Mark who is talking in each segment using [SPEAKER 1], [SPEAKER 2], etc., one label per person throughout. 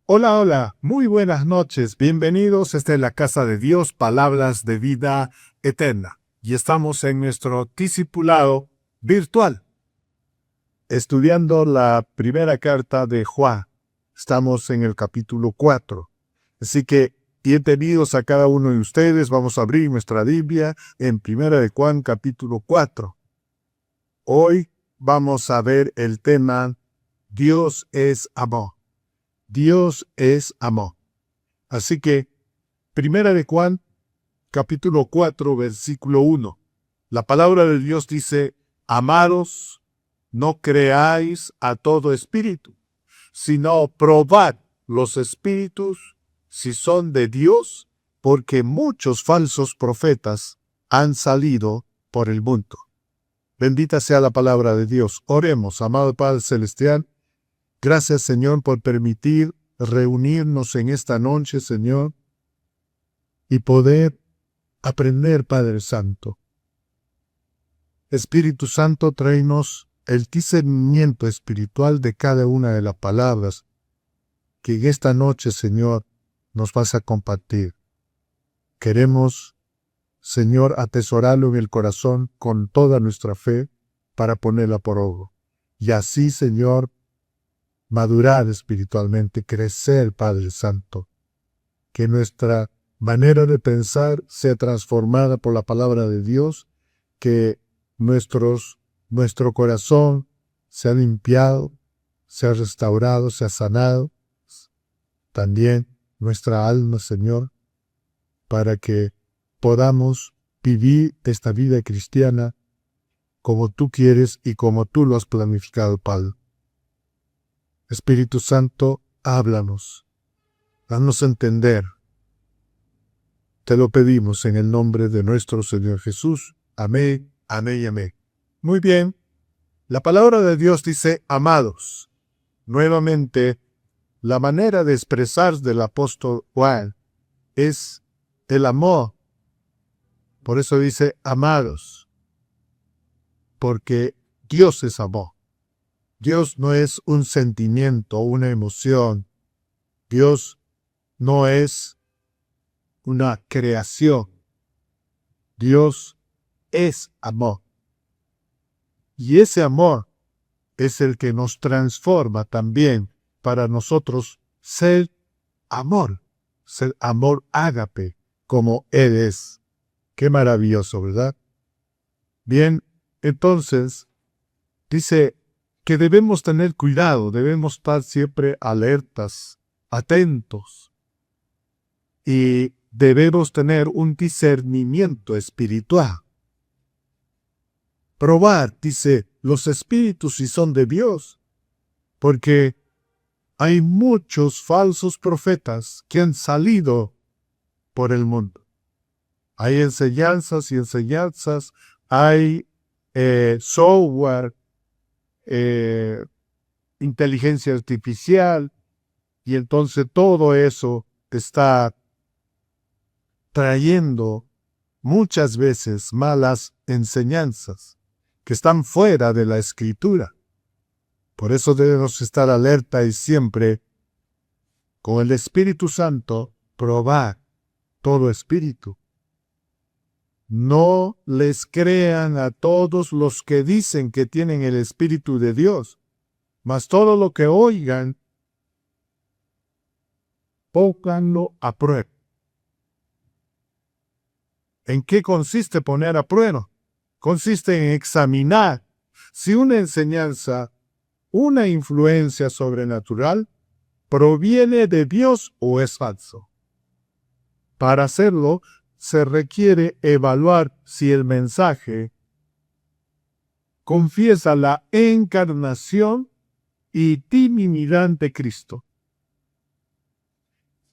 [SPEAKER 1] Hola, hola, muy buenas noches, bienvenidos. Esta es la Casa de Dios, Palabras de Vida Eterna. Y estamos en nuestro discipulado virtual, estudiando la primera carta de Juan. Estamos en el capítulo 4. Así que, bienvenidos a cada uno de ustedes. Vamos a abrir nuestra Biblia en Primera de Juan, capítulo 4. Hoy vamos a ver el tema Dios es amor. Dios es amor. Así que, Primera de Juan, capítulo 4, versículo 1. La palabra de Dios dice, amados, no creáis a todo espíritu, sino probad los espíritus si son de Dios, porque muchos falsos profetas han salido por el mundo. Bendita sea la palabra de Dios. Oremos, amado Padre Celestial. Gracias, Señor, por permitir reunirnos en esta noche, Señor, y poder aprender, Padre Santo. Espíritu Santo, tráenos el discernimiento espiritual de cada una de las palabras que en esta noche, Señor, nos vas a compartir. Queremos, Señor, atesorarlo en el corazón con toda nuestra fe para ponerla por obra. Y así, Señor, madurar espiritualmente, crecer, Padre Santo. Que nuestra manera de pensar sea transformada por la palabra de Dios, que nuestro corazón sea limpiado, sea restaurado, sea sanado, también nuestra alma, Señor, para que podamos vivir esta vida cristiana como tú quieres y como tú lo has planificado, Padre. Espíritu Santo, háblanos, danos a entender. Te lo pedimos en el nombre de nuestro Señor Jesús. Amén, amén y amén. Muy bien. La palabra de Dios dice, amados. Nuevamente, la manera de expresar del apóstol Juan es el amor. Por eso dice, amados. Porque Dios es amor. Dios no es un sentimiento, una emoción. Dios no es una creación. Dios es amor. Y ese amor es el que nos transforma también para nosotros ser amor ágape, como Él es. Qué maravilloso, ¿verdad? Bien, entonces, dice que debemos tener cuidado, debemos estar siempre alertas, atentos, y debemos tener un discernimiento espiritual. Probar, dice, los espíritus si son de Dios, porque hay muchos falsos profetas que han salido por el mundo. Hay enseñanzas y enseñanzas, hay software, inteligencia artificial, y entonces todo eso está trayendo muchas veces malas enseñanzas que están fuera de la Escritura. Por eso debemos estar alerta y siempre, con el Espíritu Santo, probar todo espíritu. No les crean a todos los que dicen que tienen el Espíritu de Dios, mas todo lo que oigan, pónganlo a prueba. ¿En qué consiste poner a prueba? Consiste en examinar si una enseñanza, una influencia sobrenatural, proviene de Dios o es falso. Para hacerlo, se requiere evaluar si el mensaje confiesa la encarnación y divinidad de Cristo,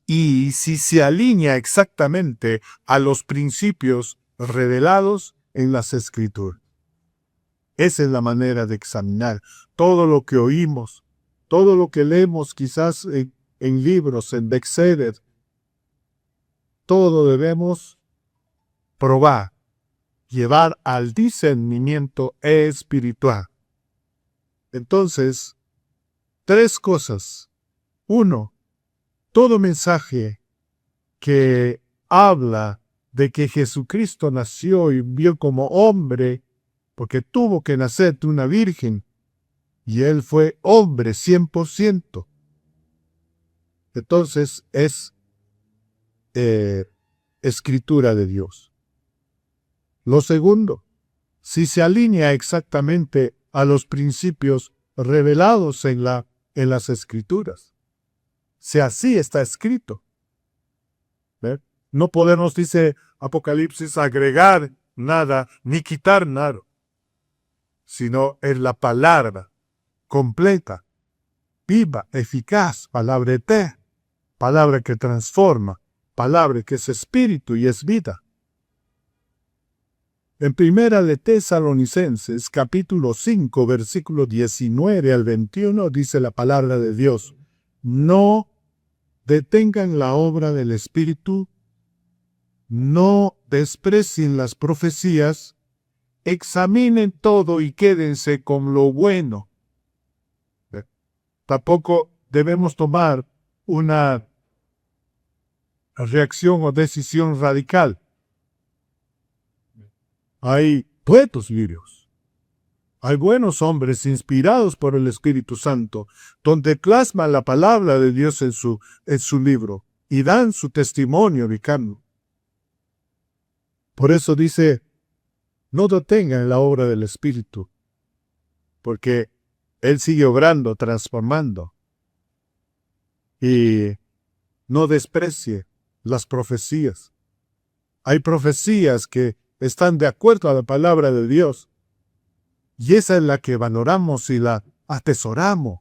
[SPEAKER 1] y si se alinea exactamente a los principios revelados en las Escrituras. Esa es la manera de examinar todo lo que oímos, todo lo que leemos quizás en libros, en bestsellers. Todo debemos probar, llevar al discernimiento espiritual. Entonces, tres cosas. 1. Todo mensaje que habla de que Jesucristo nació y vivió como hombre, porque tuvo que nacer de una virgen, y él fue hombre 100%. Entonces es escritura de Dios. Lo segundo, si se alinea exactamente a los principios revelados en las escrituras. Si así está escrito. ¿Ver? No podemos, dice Apocalipsis, agregar nada ni quitar nada, sino en la palabra completa, viva, eficaz, palabra eterna, palabra que transforma, palabra que es espíritu y es vida. En Primera de Tesalonicenses, capítulo 5, versículo 19 al 21, dice la palabra de Dios: no detengan la obra del Espíritu, no desprecien las profecías, examinen todo y quédense con lo bueno. Tampoco debemos tomar una reacción o decisión radical. Hay poetas lirios, hay buenos hombres inspirados por el Espíritu Santo, donde plasman la palabra de Dios en su libro y dan su testimonio vicano. Por eso dice, no detengan la obra del Espíritu, porque Él sigue obrando, transformando. Y no desprecie las profecías. Hay profecías que están de acuerdo a la palabra de Dios. Y esa es la que valoramos y la atesoramos.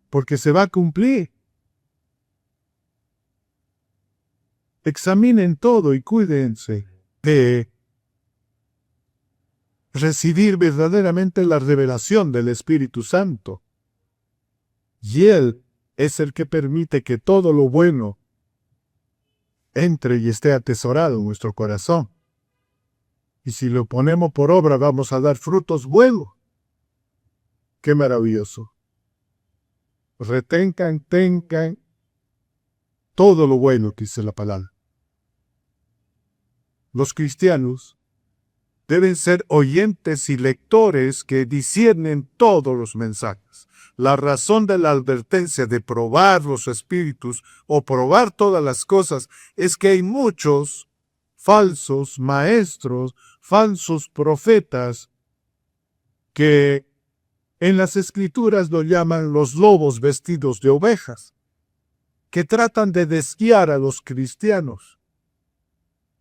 [SPEAKER 1] Porque se va a cumplir. Examinen todo y cuídense de recibir verdaderamente la revelación del Espíritu Santo. Y Él es el que permite que todo lo bueno entre y esté atesorado en nuestro corazón. Y si lo ponemos por obra, vamos a dar frutos buenos. ¡Qué maravilloso! Tengan todo lo bueno que dice la palabra. Los cristianos deben ser oyentes y lectores que disciernen todos los mensajes. La razón de la advertencia de probar los espíritus o probar todas las cosas es que hay muchos falsos maestros, falsos profetas, que en las escrituras lo llaman los lobos vestidos de ovejas, que tratan de desviar a los cristianos.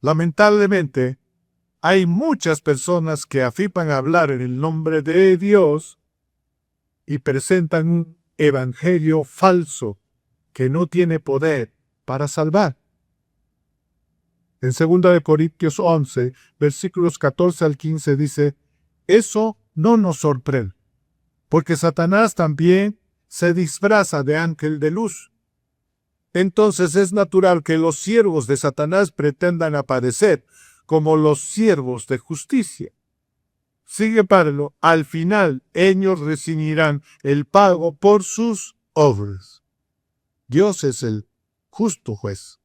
[SPEAKER 1] Lamentablemente, hay muchas personas que afirman hablar en el nombre de Dios y presentan un evangelio falso que no tiene poder para salvar. En 2 Corintios 11, versículos 14 al 15 dice, eso no nos sorprende, porque Satanás también se disfraza de ángel de luz. Entonces es natural que los siervos de Satanás pretendan aparecer como los siervos de justicia. Sigue Pablo, al final ellos recibirán el pago por sus obras. Dios es el justo juez.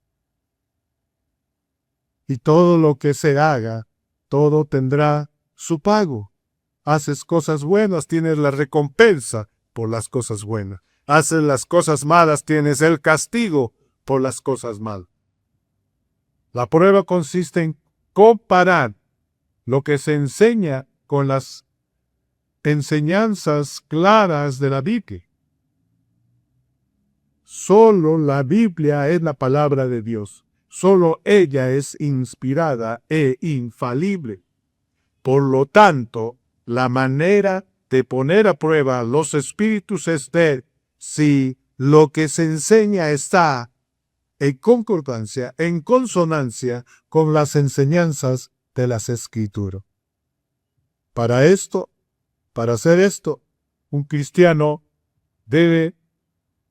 [SPEAKER 1] Y todo lo que se haga, todo tendrá su pago. Haces cosas buenas, tienes la recompensa por las cosas buenas. Haces las cosas malas, tienes el castigo por las cosas malas. La prueba consiste en comparar lo que se enseña con las enseñanzas claras de la Biblia. Solo la Biblia es la palabra de Dios. Solo ella es inspirada e infalible. Por lo tanto, la manera de poner a prueba los espíritus es ver si lo que se enseña está en concordancia, en consonancia con las enseñanzas de las Escrituras. Para hacer esto, un cristiano debe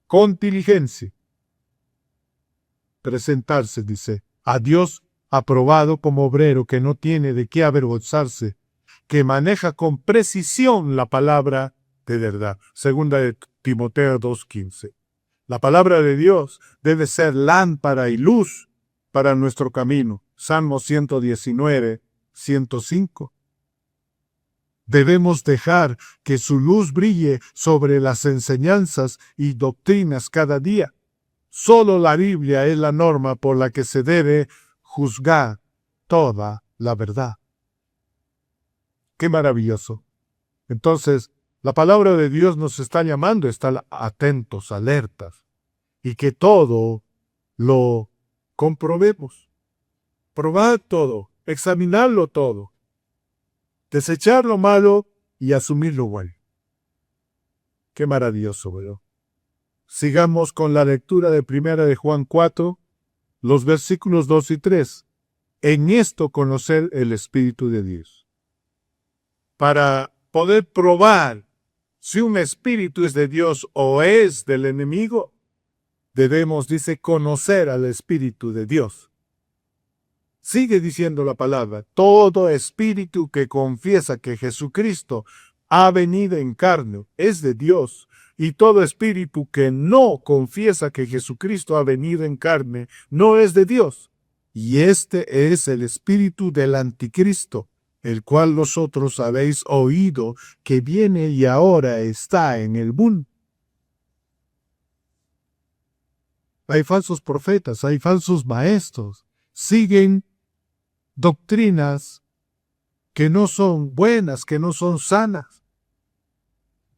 [SPEAKER 1] con diligencia presentarse, dice, a Dios aprobado como obrero que no tiene de qué avergonzarse, que maneja con precisión la palabra de verdad. 2 de Timoteo 2:15. La palabra de Dios debe ser lámpara y luz para nuestro camino. Salmo 119, 105. Debemos dejar que su luz brille sobre las enseñanzas y doctrinas cada día. Solo la Biblia es la norma por la que se debe juzgar toda la verdad. ¡Qué maravilloso! Entonces, la palabra de Dios nos está llamando a estar atentos, alertas, y que todo lo comprobemos. Probar todo, examinarlo todo, desechar lo malo y asumir lo bueno. Qué maravilloso, ¿verdad? Sigamos con la lectura de 1 de Juan 4, los versículos 2 y 3. En esto conocer el Espíritu de Dios. Para poder probar si un espíritu es de Dios o es del enemigo, debemos, dice, conocer al Espíritu de Dios. Sigue diciendo la palabra, todo espíritu que confiesa que Jesucristo ha venido en carne es de Dios, y todo espíritu que no confiesa que Jesucristo ha venido en carne no es de Dios. Y este es el espíritu del anticristo, el cual vosotros habéis oído que viene y ahora está en el mundo. Hay falsos profetas, hay falsos maestros, siguen doctrinas que no son buenas, que no son sanas.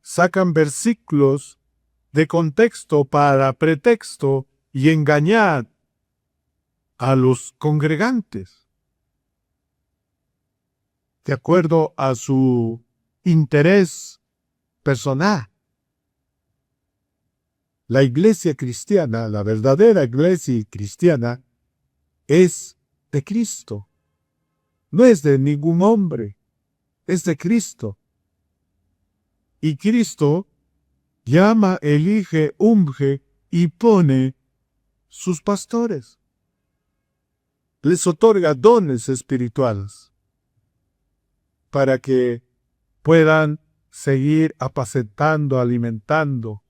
[SPEAKER 1] Sacan versículos de contexto para pretexto y engañar a los congregantes de acuerdo a su interés personal. La iglesia cristiana, la verdadera iglesia cristiana, es de Cristo. No es de ningún hombre, es de Cristo. Y Cristo llama, elige, unge y pone sus pastores. Les otorga dones espirituales para que puedan seguir apacentando, alimentando,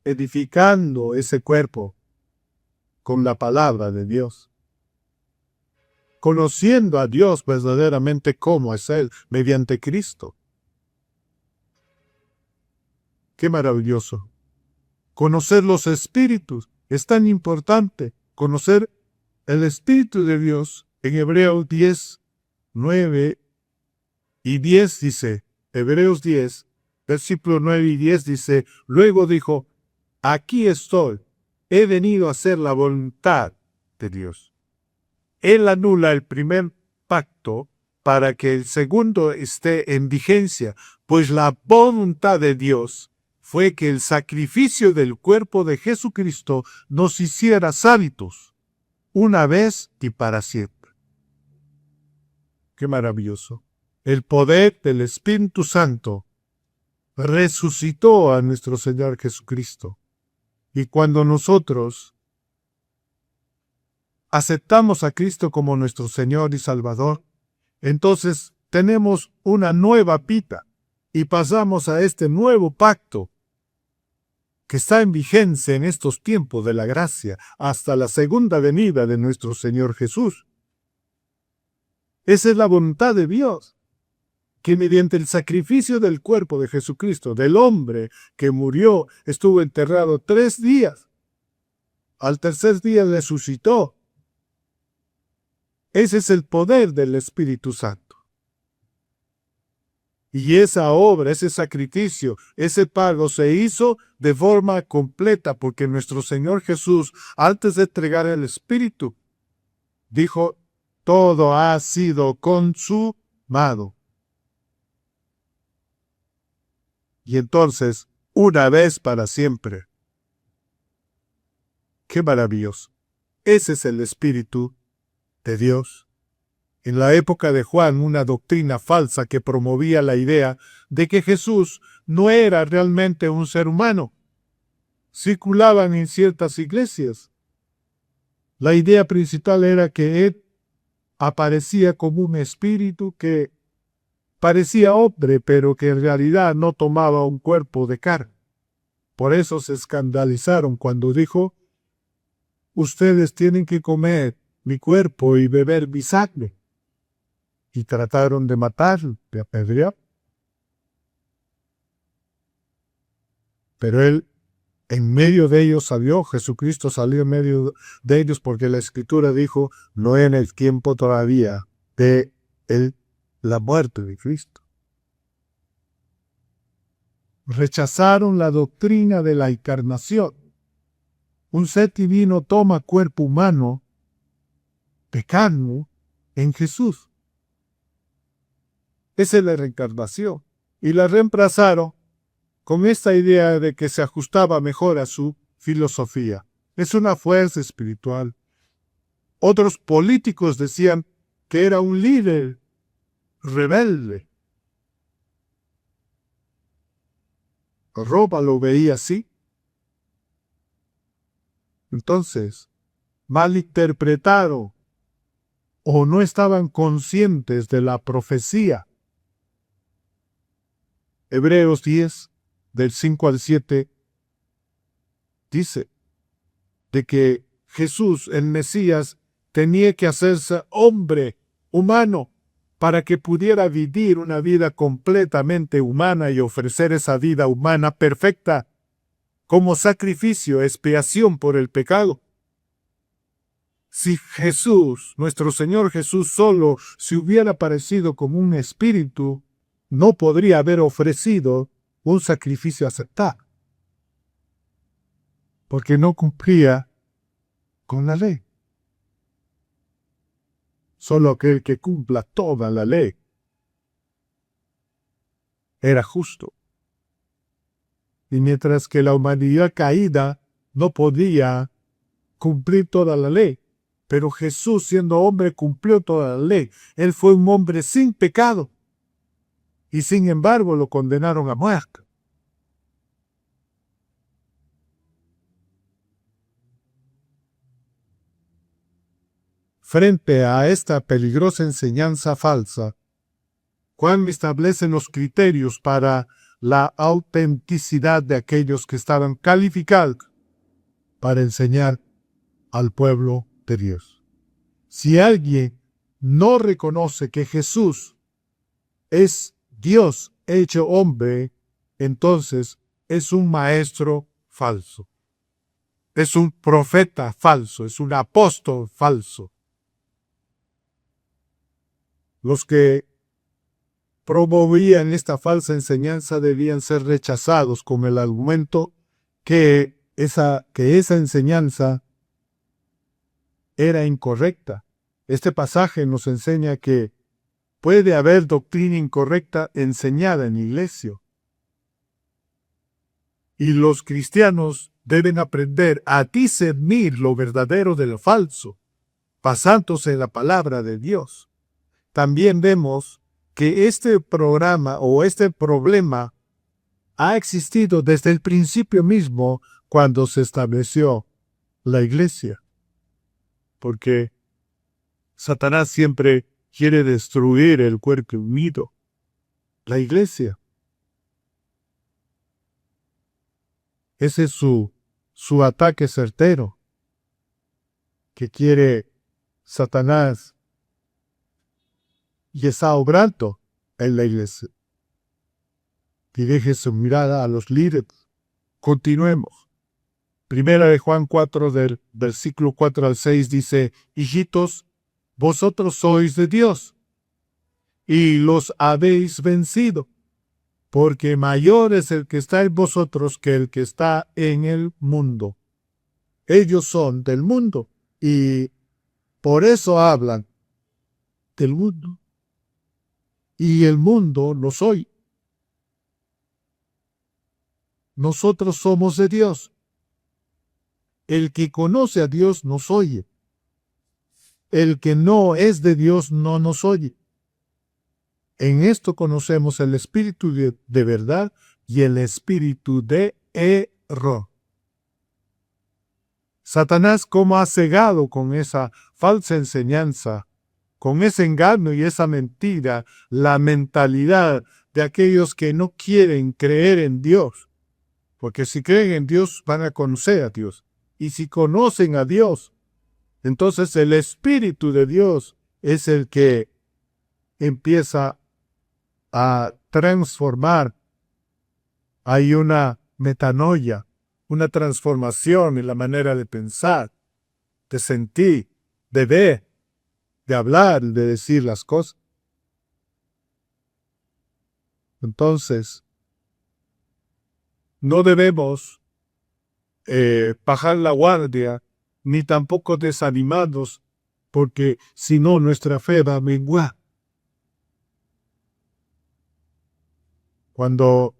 [SPEAKER 1] edificando ese cuerpo con la palabra de Dios. Conociendo a Dios verdaderamente como es Él, mediante Cristo. ¡Qué maravilloso! Conocer los espíritus es tan importante. Conocer el Espíritu de Dios. En Hebreos 10, 9 y 10 dice, Hebreos 10, versículo 9 y 10 dice, luego dijo, aquí estoy, he venido a hacer la voluntad de Dios. Él anula el primer pacto para que el segundo esté en vigencia, pues la voluntad de Dios fue que el sacrificio del cuerpo de Jesucristo nos hiciera santos, una vez y para siempre. ¡Qué maravilloso! El poder del Espíritu Santo resucitó a nuestro Señor Jesucristo. Y cuando nosotros aceptamos a Cristo como nuestro Señor y Salvador, entonces tenemos una nueva vida y pasamos a este nuevo pacto que está en vigencia en estos tiempos de la gracia hasta la segunda venida de nuestro Señor Jesús. Esa es la voluntad de Dios, que mediante el sacrificio del cuerpo de Jesucristo, del hombre que murió, estuvo enterrado 3 días, al tercer día resucitó. Ese es el poder del Espíritu Santo. Y esa obra, ese sacrificio, ese pago se hizo de forma completa porque nuestro Señor Jesús, antes de entregar el Espíritu, dijo, todo ha sido consumado. Y entonces, una vez para siempre. ¡Qué maravilloso! Ese es el Espíritu de Dios. En la época de Juan, una doctrina falsa que promovía la idea de que Jesús no era realmente un ser humano. Circulaban en ciertas iglesias. La idea principal era que Él aparecía como un espíritu que parecía hombre, pero que en realidad no tomaba un cuerpo de carne. Por eso se escandalizaron cuando dijo: ustedes tienen que comer mi cuerpo y beber mi sangre. Y trataron de matarlo, de apedrear. Pero él, en medio de ellos salió, Jesucristo salió en medio de ellos, porque la Escritura dijo: no en el tiempo todavía de la muerte de Cristo. Rechazaron la doctrina de la encarnación. Un ser divino toma cuerpo humano, pecando en Jesús. Esa es la reencarnación. Y la reemplazaron con esta idea de que se ajustaba mejor a su filosofía. Es una fuerza espiritual. Otros políticos decían que era un líder rebelde. Roma lo veía así. Entonces, malinterpretaron o no estaban conscientes de la profecía. Hebreos 10, del 5 al 7, dice de que Jesús, el Mesías, tenía que hacerse hombre, humano, para que pudiera vivir una vida completamente humana y ofrecer esa vida humana perfecta como sacrificio, expiación por el pecado. Si Jesús, nuestro Señor Jesús, solo se hubiera aparecido como un espíritu, no podría haber ofrecido un sacrificio aceptable, porque no cumplía con la ley. Solo aquel que cumpla toda la ley era justo. Y mientras que la humanidad caída no podía cumplir toda la ley, pero Jesús, siendo hombre, cumplió toda la ley. Él fue un hombre sin pecado. Y sin embargo lo condenaron a muerte. Frente a esta peligrosa enseñanza falsa, Juan establece los criterios para la autenticidad de aquellos que estaban calificados para enseñar al pueblo de Dios. Si alguien no reconoce que Jesús es Dios hecho hombre, entonces es un maestro falso. Es un profeta falso, es un apóstol falso. Los que promovían esta falsa enseñanza debían ser rechazados con el argumento que esa enseñanza era incorrecta. Este pasaje nos enseña que puede haber doctrina incorrecta enseñada en la iglesia. Y los cristianos deben aprender a discernir lo verdadero de lo falso, basándose en la palabra de Dios. También vemos que este programa o este problema ha existido desde el principio mismo cuando se estableció la iglesia. Porque Satanás siempre quiere destruir el cuerpo unido, la iglesia. Ese es su ataque certero que quiere Satanás y está obrando en la iglesia. Dirige su mirada a los líderes. Continuemos. Primera de Juan 4, del versículo 4 al 6 dice: hijitos, vosotros sois de Dios, y los habéis vencido, porque mayor es el que está en vosotros que el que está en el mundo. Ellos son del mundo, y por eso hablan del mundo. Y el mundo los oye. Nosotros somos de Dios. El que conoce a Dios nos oye. El que no es de Dios no nos oye. En esto conocemos el espíritu de verdad y el espíritu de error. Satanás, como ha cegado con esa falsa enseñanza, con ese engaño y esa mentira, la mentalidad de aquellos que no quieren creer en Dios. Porque si creen en Dios, van a conocer a Dios. Y si conocen a Dios, entonces el Espíritu de Dios es el que empieza a transformar. Hay una metanoia, una transformación en la manera de pensar, de sentir, de ver, de hablar, de decir las cosas. Entonces, no debemos bajar la guardia, ni tampoco desanimados, porque si no nuestra fe va a menguar. Cuando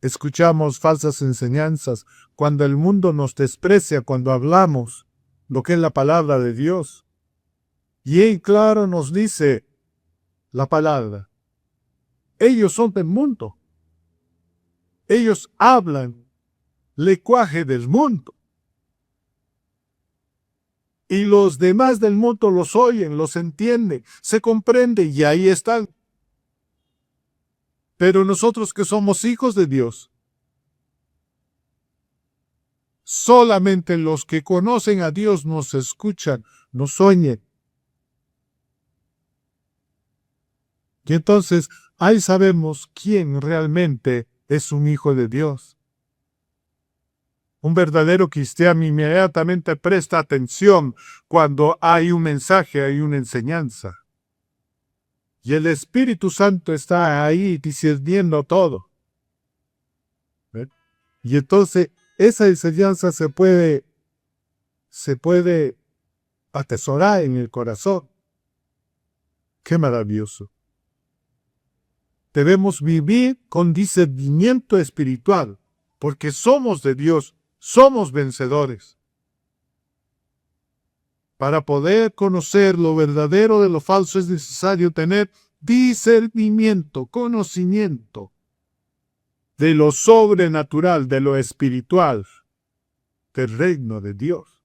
[SPEAKER 1] escuchamos falsas enseñanzas, cuando el mundo nos desprecia, cuando hablamos lo que es la palabra de Dios, y en claro nos dice la palabra, ellos son del mundo, ellos hablan lenguaje del mundo. Y los demás del mundo los oyen, los entienden, se comprenden y ahí están. Pero nosotros que somos hijos de Dios, solamente los que conocen a Dios nos escuchan, nos oyen. Y entonces ahí sabemos quién realmente es un hijo de Dios. Un verdadero cristiano inmediatamente presta atención cuando hay un mensaje, hay una enseñanza. Y el Espíritu Santo está ahí discerniendo todo. ¿Ven? Y entonces esa enseñanza se puede atesorar en el corazón. ¡Qué maravilloso! Debemos vivir con discernimiento espiritual, porque somos de Dios, somos vencedores. Para poder conocer lo verdadero de lo falso es necesario tener discernimiento, conocimiento de lo sobrenatural, de lo espiritual, del reino de Dios.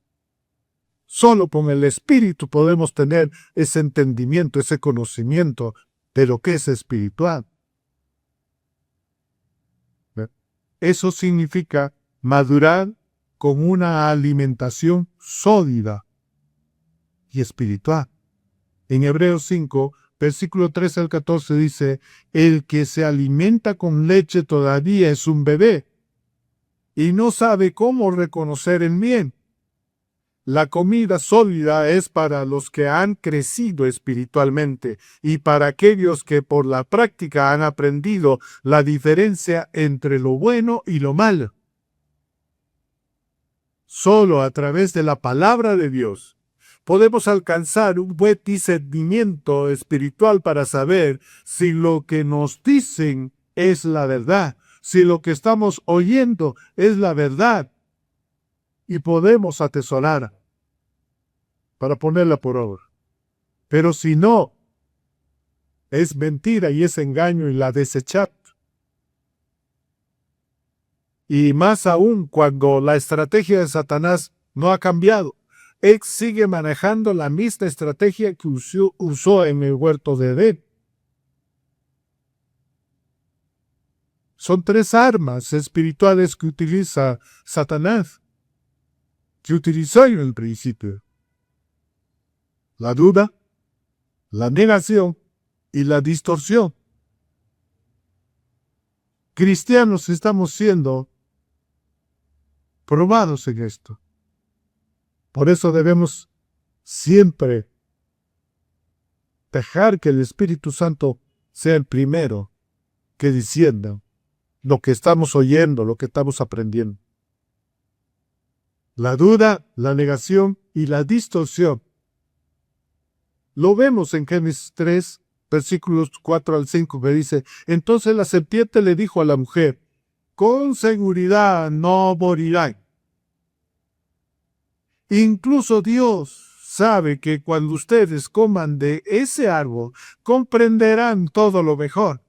[SPEAKER 1] Solo con el Espíritu podemos tener ese entendimiento, ese conocimiento de lo que es espiritual. Eso significa madurar con una alimentación sólida y espiritual. En Hebreos 5, versículo 13 al 14 dice, el que se alimenta con leche todavía es un bebé y no sabe cómo reconocer el bien. La comida sólida es para los que han crecido espiritualmente y para aquellos que por la práctica han aprendido la diferencia entre lo bueno y lo malo. Solo a través de la palabra de Dios podemos alcanzar un buen discernimiento espiritual para saber si lo que nos dicen es la verdad, si lo que estamos oyendo es la verdad, y podemos atesorar para ponerla por obra. Pero si no, es mentira y es engaño y la desechar. Y más aún cuando la estrategia de Satanás no ha cambiado. Él sigue manejando la misma estrategia que usó en el huerto de Edén. Son 3 armas espirituales que utiliza Satanás, que utilizó en el principio. La duda, la negación y la distorsión. Cristianos estamos siendo probados en esto. Por eso debemos siempre dejar que el Espíritu Santo sea el primero que discierna lo que estamos oyendo, lo que estamos aprendiendo. La duda, la negación y la distorsión. Lo vemos en Génesis 3, versículos 4 al 5, que dice, entonces la serpiente le dijo a la mujer, con seguridad no morirán. Incluso Dios sabe que cuando ustedes coman de ese árbol, comprenderán todo lo mejor.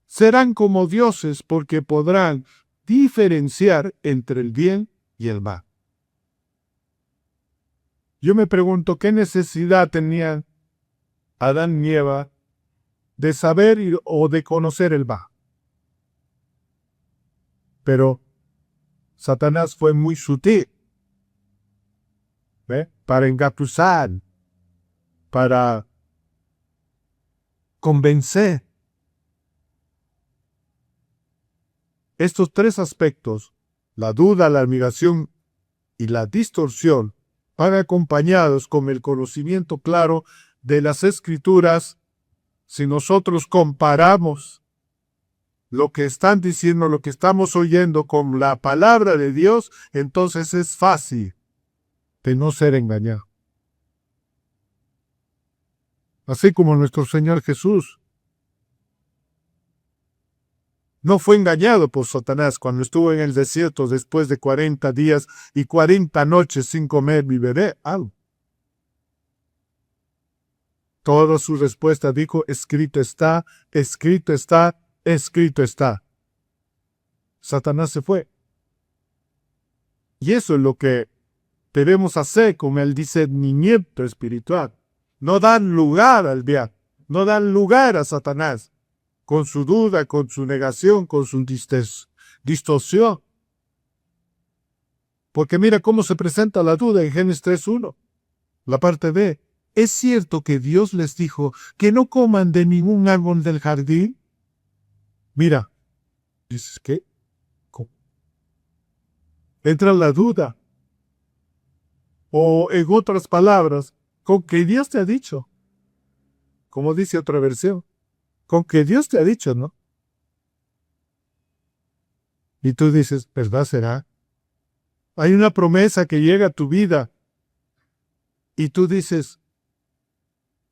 [SPEAKER 1] Serán como dioses porque podrán diferenciar entre el bien y el mal. Yo me pregunto qué necesidad tenían Adán y Eva de saber o de conocer el mal. Pero Satanás fue muy sutil, ¿ve? Para engatusar, para convencer. Estos tres aspectos, la duda, la admiración y la distorsión, van acompañados con el conocimiento claro de las Escrituras. Si nosotros comparamos lo que están diciendo, lo que estamos oyendo con la palabra de Dios, entonces es fácil de no ser engañado. Así como nuestro Señor Jesús no fue engañado por Satanás cuando estuvo en el desierto después de 40 días y 40 noches sin comer ni beber algo. Toda su respuesta dijo, escrito está, escrito está, escrito está. Satanás se fue. Y eso es lo que debemos hacer con el discernimiento espiritual. No dan lugar al diablo, no dan lugar a Satanás, con su duda, con su negación, con su distorsión. Porque mira cómo se presenta la duda en Génesis 3:1. La parte B. ¿Es cierto que Dios les dijo que no coman de ningún árbol del jardín? Mira, dices, ¿qué? ¿Cómo? Entra la duda. O en otras palabras, con que Dios te ha dicho. Como dice otra versión, con que Dios te ha dicho, ¿no? Y tú dices, ¿verdad será? Hay una promesa que llega a tu vida y tú dices,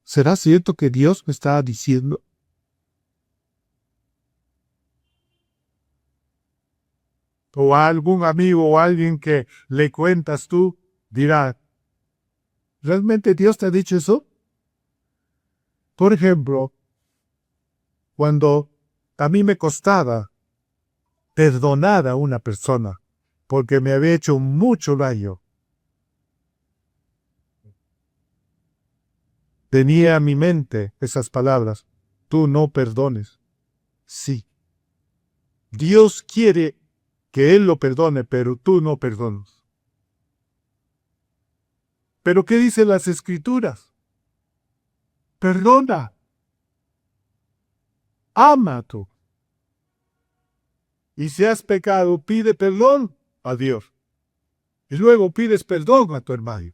[SPEAKER 1] ¿será cierto que Dios me está diciendo? O a algún amigo o a alguien que le cuentas tú, dirá, ¿realmente Dios te ha dicho eso? Por ejemplo, cuando a mí me costaba perdonar a una persona porque me había hecho mucho daño, tenía en mi mente esas palabras, tú no perdones. Sí, Dios quiere que Él lo perdone, pero tú no perdonas. ¿Pero qué dicen las Escrituras? Perdona. Ama tú. Y si has pecado, pide perdón a Dios. Y luego pides perdón a tu hermano.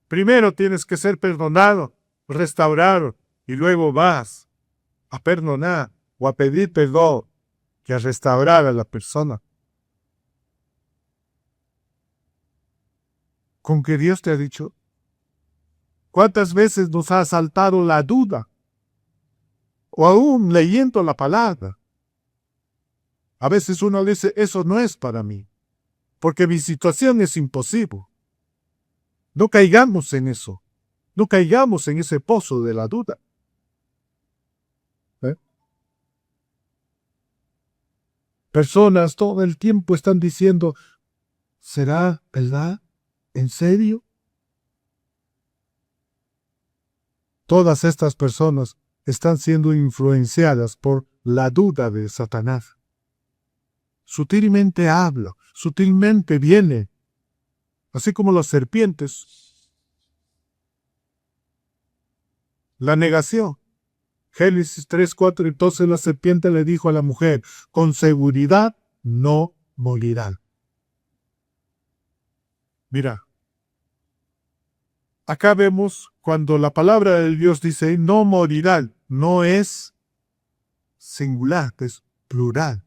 [SPEAKER 1] Primero tienes que ser perdonado, restaurado, y luego vas a perdonar o a pedir perdón y a restaurar a la persona. ¿Con qué Dios te ha dicho? ¿Cuántas veces nos ha asaltado la duda? O aún leyendo la palabra. A veces uno dice, eso no es para mí, porque mi situación es imposible. No caigamos en eso. No caigamos en ese pozo de la duda. Personas todo el tiempo están diciendo, ¿será verdad? ¿En serio? Todas estas personas están siendo influenciadas por la duda de Satanás. Sutilmente habla, sutilmente viene, así como las serpientes. La negación. Génesis 3:4, entonces la serpiente le dijo a la mujer, con seguridad no morirán. Mira, acá vemos cuando la palabra de Dios dice no morirán, no es singular, es plural.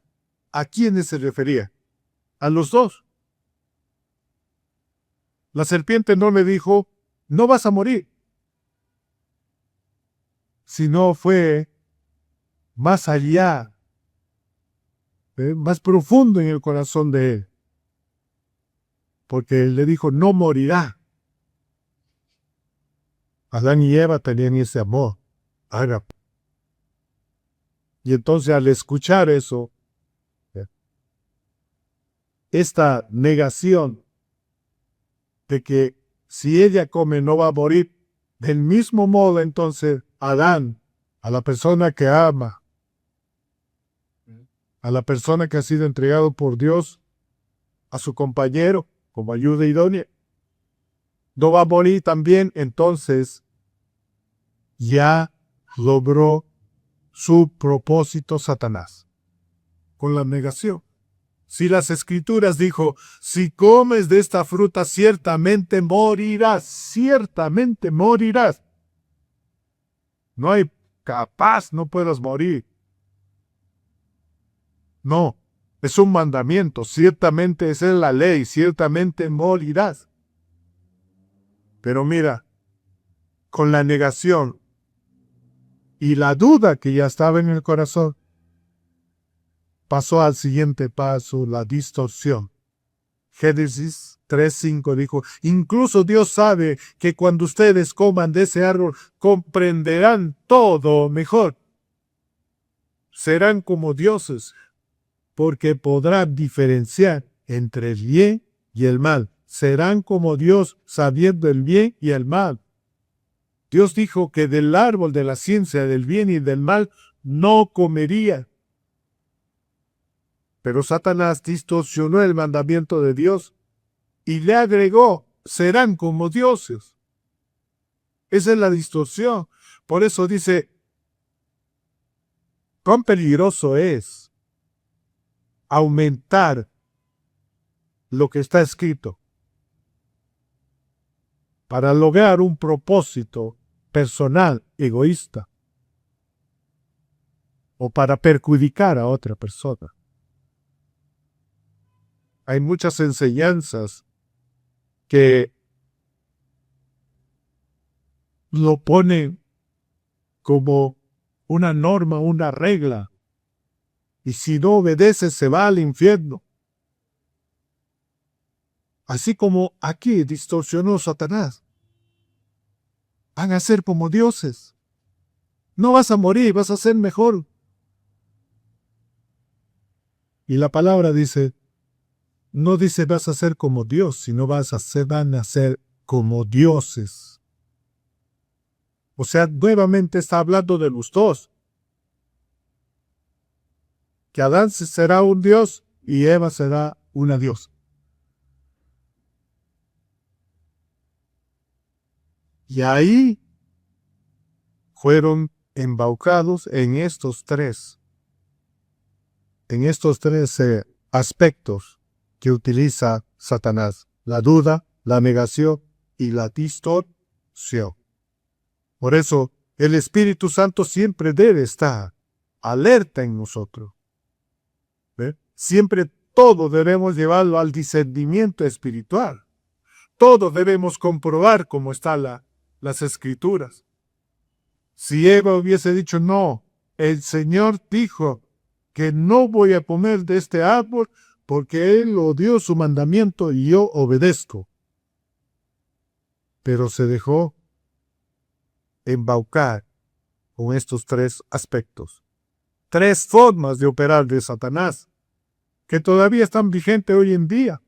[SPEAKER 1] ¿A quiénes se refería? A los dos. La serpiente no le dijo, no vas a morir, sino fue más allá, más profundo en el corazón de él. Porque él le dijo, no morirá. Adán y Eva tenían ese amor. Y entonces al escuchar eso, esta negación de que si ella come no va a morir, del mismo modo entonces Adán, a la persona que ama, a la persona que ha sido entregado por Dios a su compañero como ayuda idónea, no va a morir también, entonces ya logró su propósito Satanás con la negación. Si las Escrituras dijo, si comes de esta fruta ciertamente morirás. No hay capaz, no puedas morir. No, es un mandamiento, ciertamente esa es la ley, ciertamente morirás. Pero mira, con la negación y la duda que ya estaba en el corazón, pasó al siguiente paso, la distorsión. Génesis 3:5 dijo, incluso Dios sabe que cuando ustedes coman de ese árbol, comprenderán todo mejor. Serán como dioses, porque podrán diferenciar entre el bien y el mal. Serán como Dios, sabiendo el bien y el mal. Dios dijo que del árbol de la ciencia del bien y del mal no comería. Pero Satanás distorsionó el mandamiento de Dios y le agregó, serán como dioses. Esa es la distorsión. Por eso dice, cuán peligroso es aumentar lo que está escrito para lograr un propósito personal, egoísta, o para perjudicar a otra persona. Hay muchas enseñanzas que lo ponen como una norma, una regla, y si no obedece se va al infierno. Así como aquí distorsionó Satanás. Van a ser como dioses. No vas a morir, vas a ser mejor. Y la palabra dice, no dice vas a ser como Dios, sino van a ser como dioses. O sea, nuevamente está hablando de los dos. Que Adán será un dios y Eva será una diosa. Y ahí fueron embaucados en estos tres aspectos que utiliza Satanás: la duda, la negación y la distorsión. Por eso, el Espíritu Santo siempre debe estar alerta en nosotros. ¿Ve? Siempre todo debemos llevarlo al discernimiento espiritual. Todo debemos comprobar cómo están las Escrituras. Si Eva hubiese dicho, no, el Señor dijo que no voy a comer de este árbol porque Él dio su mandamiento y yo obedezco. Pero se dejó embaucar con estos tres aspectos. Tres formas de operar de Satanás que todavía están vigentes hoy en día.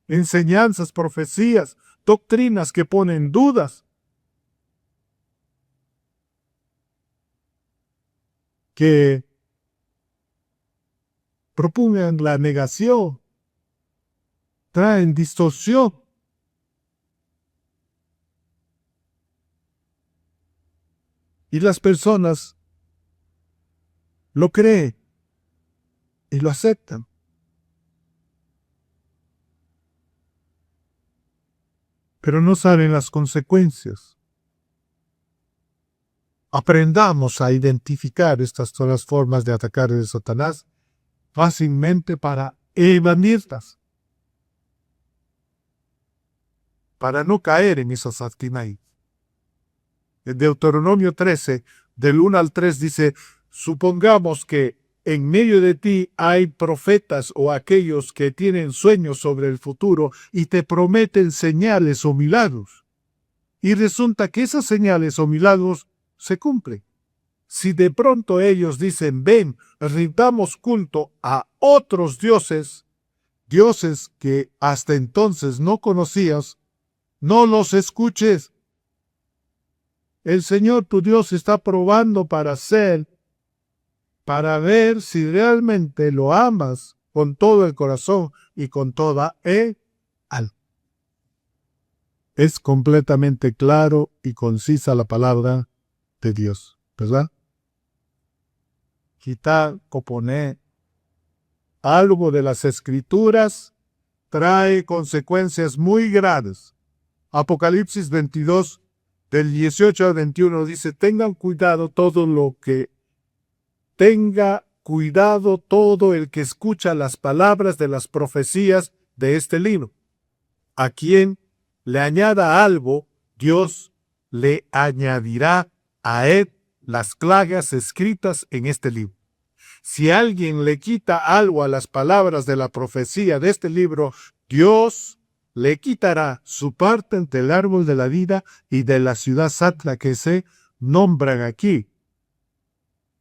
[SPEAKER 1] Enseñanzas, profecías, doctrinas que ponen dudas, que propugnan la negación, traen distorsión. Y las personas lo creen y lo aceptan. Pero no saben las consecuencias. Aprendamos a identificar estas todas las formas de atacar a Satanás fácilmente para evadirlas, para no caer en esas artimañas. En Deuteronomio 13, del 1 al 3 dice, supongamos que en medio de ti hay profetas o aquellos que tienen sueños sobre el futuro y te prometen señales o milagros. Y resulta que esas señales o milagros se cumplen. Si de pronto ellos dicen, ven, rindamos culto a otros dioses, dioses que hasta entonces no conocías, no los escuches. El Señor tu Dios está probando para hacer para ver si realmente lo amas con todo el corazón y con toda el alma. Es completamente claro y concisa la palabra de Dios, ¿verdad? Quitar o poner algo de las Escrituras trae consecuencias muy graves. Apocalipsis 22, del 18 al 21, dice, tenga cuidado todo el que escucha las palabras de las profecías de este libro. A quien le añada algo, Dios le añadirá a él las plagas escritas en este libro. Si alguien le quita algo a las palabras de la profecía de este libro, Dios le quitará su parte entre el árbol de la vida y de la ciudad santa que se nombran aquí.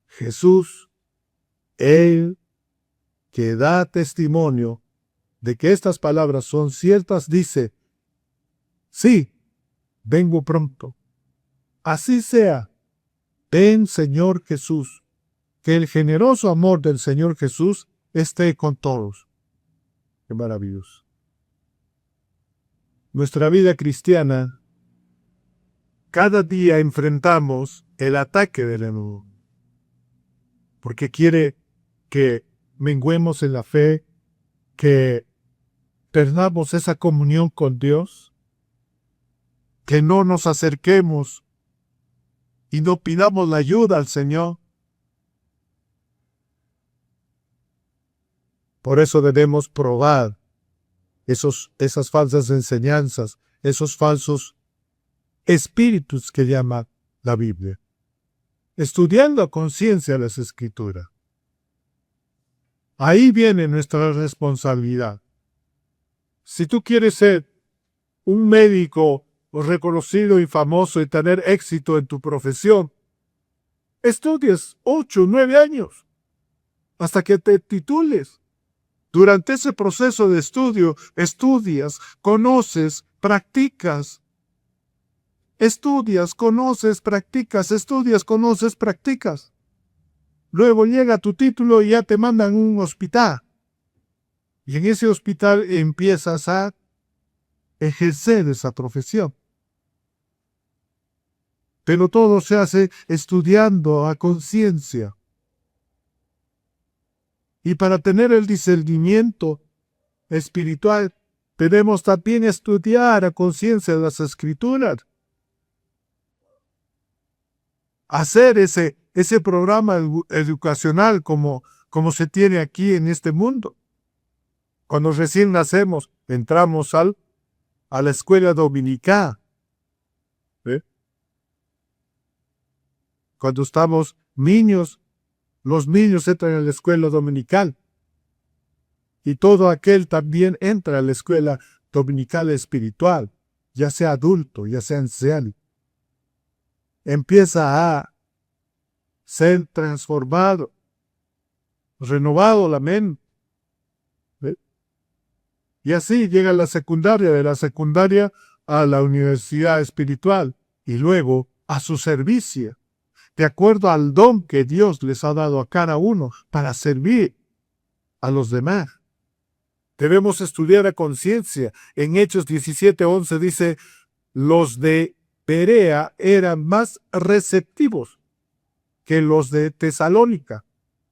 [SPEAKER 1] Jesús, Él que da testimonio de que estas palabras son ciertas, dice, sí, vengo pronto. Así sea. Ven, Señor Jesús. Que el generoso amor del Señor Jesús esté con todos. Qué maravilloso. Nuestra vida cristiana, cada día enfrentamos el ataque del enemigo, porque quiere que menguemos en la fe, que perdamos esa comunión con Dios, que no nos acerquemos y no pidamos la ayuda al Señor. Por eso debemos probar esas falsas enseñanzas, esos falsos espíritus que llama la Biblia, estudiando a conciencia las Escrituras. Ahí viene nuestra responsabilidad. Si tú quieres ser un médico reconocido y famoso y tener éxito en tu profesión, estudias 8, 9 años hasta que te titules. Durante ese proceso de estudio, estudias, conoces, practicas. Estudias, conoces, practicas, estudias, conoces, practicas. Luego llega tu título y ya te mandan a un hospital. Y en ese hospital empiezas a ejercer esa profesión. Pero todo se hace estudiando a conciencia. Y para tener el discernimiento espiritual, debemos también estudiar a conciencia las Escrituras. Hacer ese programa educacional como se tiene aquí en este mundo. Cuando recién nacemos, entramos a la escuela dominical. Cuando estamos niños, los niños entran a la escuela dominical. Y todo aquel también entra a la escuela dominical espiritual, ya sea adulto, ya sea anciano. Empieza a ser transformado, renovado la mente. Y así llega a la secundaria, de la secundaria a la universidad espiritual y luego a su servicio, de acuerdo al don que Dios les ha dado a cada uno para servir a los demás. Debemos estudiar a conciencia. En Hechos 17:11 dice, los de Berea eran más receptivos que los de Tesalónica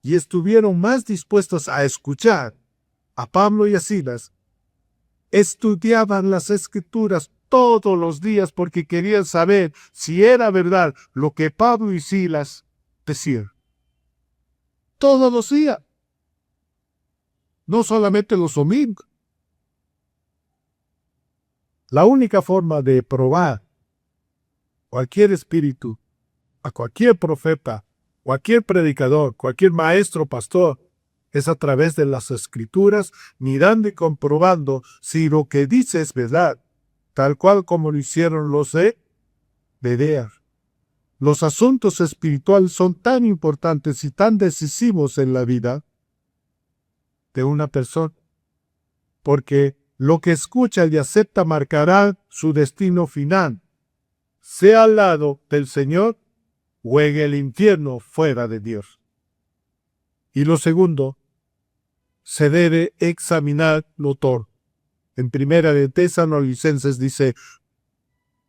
[SPEAKER 1] y estuvieron más dispuestos a escuchar a Pablo y a Silas. Estudiaban las Escrituras todos los días porque querían saber si era verdad lo que Pablo y Silas decían. Todos los días. No solamente los domingos. La única forma de probar cualquier espíritu, a cualquier profeta, cualquier predicador, cualquier maestro, pastor, es a través de las Escrituras, mirando y comprobando si lo que dice es verdad, tal cual como lo hicieron los de Berea. Los asuntos espirituales son tan importantes y tan decisivos en la vida de una persona, porque lo que escucha y acepta marcará su destino final, sea al lado del Señor o en el infierno fuera de Dios. Y lo segundo, se debe examinarlo todo. En Primera de Tesalonicenses dice,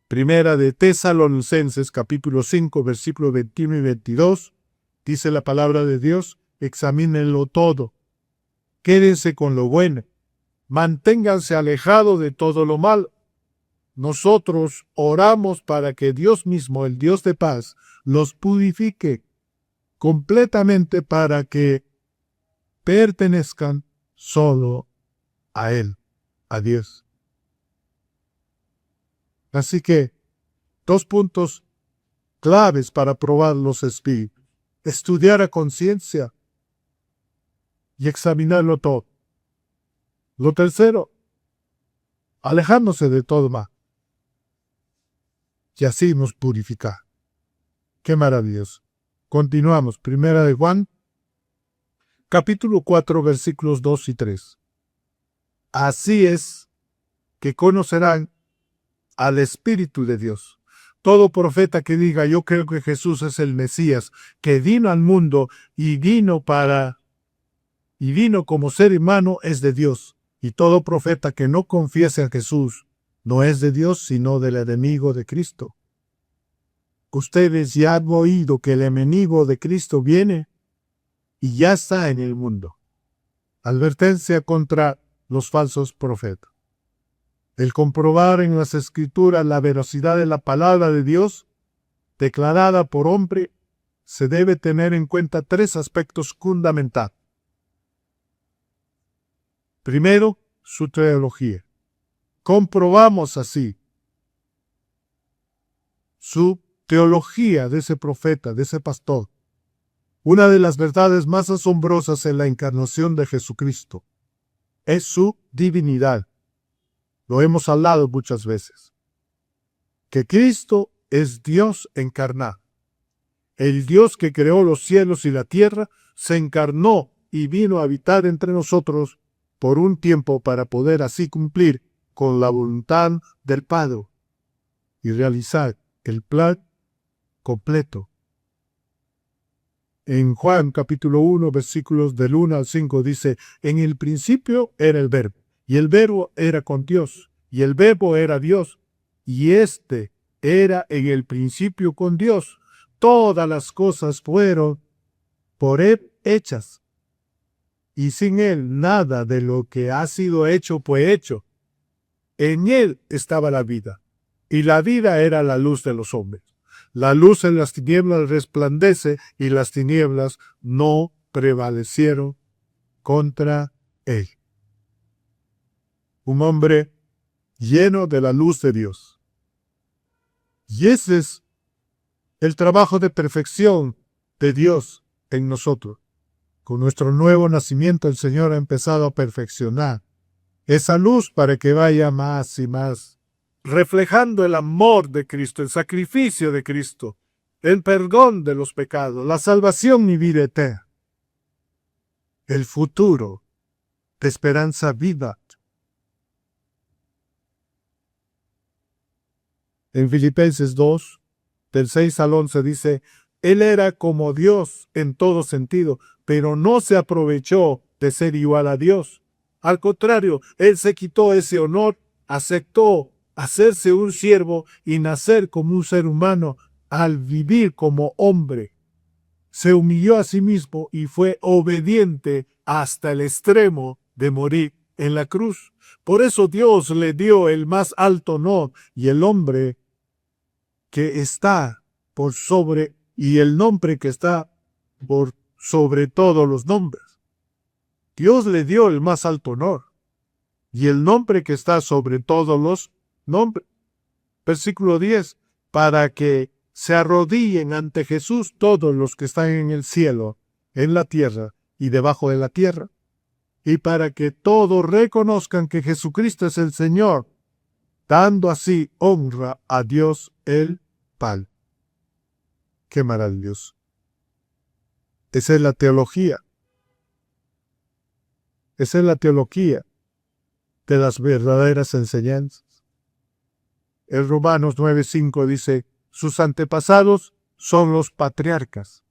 [SPEAKER 1] Primera de Tesalonicenses, capítulo 5, versículos 21 y 22, dice la palabra de Dios, examínenlo todo, quédense con lo bueno, manténganse alejados de todo lo malo. Nosotros oramos para que Dios mismo, el Dios de paz, los purifique completamente para que pertenezcan solo a Él, a Dios. Así que, 2 puntos claves para probar los espíritus. Estudiar a conciencia y examinarlo todo. Lo tercero, alejándose de todo mal. Y así nos purificar. Qué maravilloso. Continuamos. Primera de Juan, capítulo 4, versículos 2 y 3. Así es que conocerán al Espíritu de Dios. Todo profeta que diga, yo creo que Jesús es el Mesías, que vino al mundo y vino como ser humano, es de Dios. Y todo profeta que no confiese a Jesús no es de Dios, sino del enemigo de Cristo. Ustedes ya han oído que el enemigo de Cristo viene y ya está en el mundo. Advertencia contra los falsos profetas. El comprobar en las Escrituras la veracidad de la palabra de Dios, declarada por hombre, se debe tener en cuenta 3 aspectos fundamentales. Primero, su teología. Comprobamos así su teología de ese profeta, de ese pastor. Una de las verdades más asombrosas en la encarnación de Jesucristo es su divinidad. Lo hemos hablado muchas veces. Que Cristo es Dios encarnado. El Dios que creó los cielos y la tierra se encarnó y vino a habitar entre nosotros por un tiempo para poder así cumplir con la voluntad del Padre y realizar el plan completo. En Juan capítulo 1, versículos del 1 al 5 dice, en el principio era el Verbo, y el Verbo era con Dios, y el Verbo era Dios, y éste era en el principio con Dios. Todas las cosas fueron por Él hechas, y sin Él nada de lo que ha sido hecho fue hecho. En Él estaba la vida, y la vida era la luz de los hombres. La luz en las tinieblas resplandece, y las tinieblas no prevalecieron contra Él. Un hombre lleno de la luz de Dios. Y ese es el trabajo de perfección de Dios en nosotros. Con nuestro nuevo nacimiento, el Señor ha empezado a perfeccionar esa luz para que vaya más y más, reflejando el amor de Cristo, el sacrificio de Cristo, el perdón de los pecados, la salvación y vida eterna, el futuro de esperanza viva. En Filipenses 2, del 6 al 11 dice, Él era como Dios en todo sentido, pero no se aprovechó de ser igual a Dios. Al contrario, Él se quitó ese honor, aceptó hacerse un siervo y nacer como un ser humano al vivir como hombre. Se humilló a sí mismo y fue obediente hasta el extremo de morir en la cruz. Por eso Dios le dio el más alto honor y el hombre que está por sobre, y el nombre que está por sobre todos los nombres. Dios le dio el más alto honor y el nombre que está sobre todos los nombres. Versículo 10, para que se arrodillen ante Jesús todos los que están en el cielo, en la tierra y debajo de la tierra, y para que todos reconozcan que Jesucristo es el Señor, dando así honra a Dios el Padre. Qué maravilloso. Esa es la teología. Esa es la teología de las verdaderas enseñanzas. En Romanos 9:5 dice, sus antepasados son los patriarcas.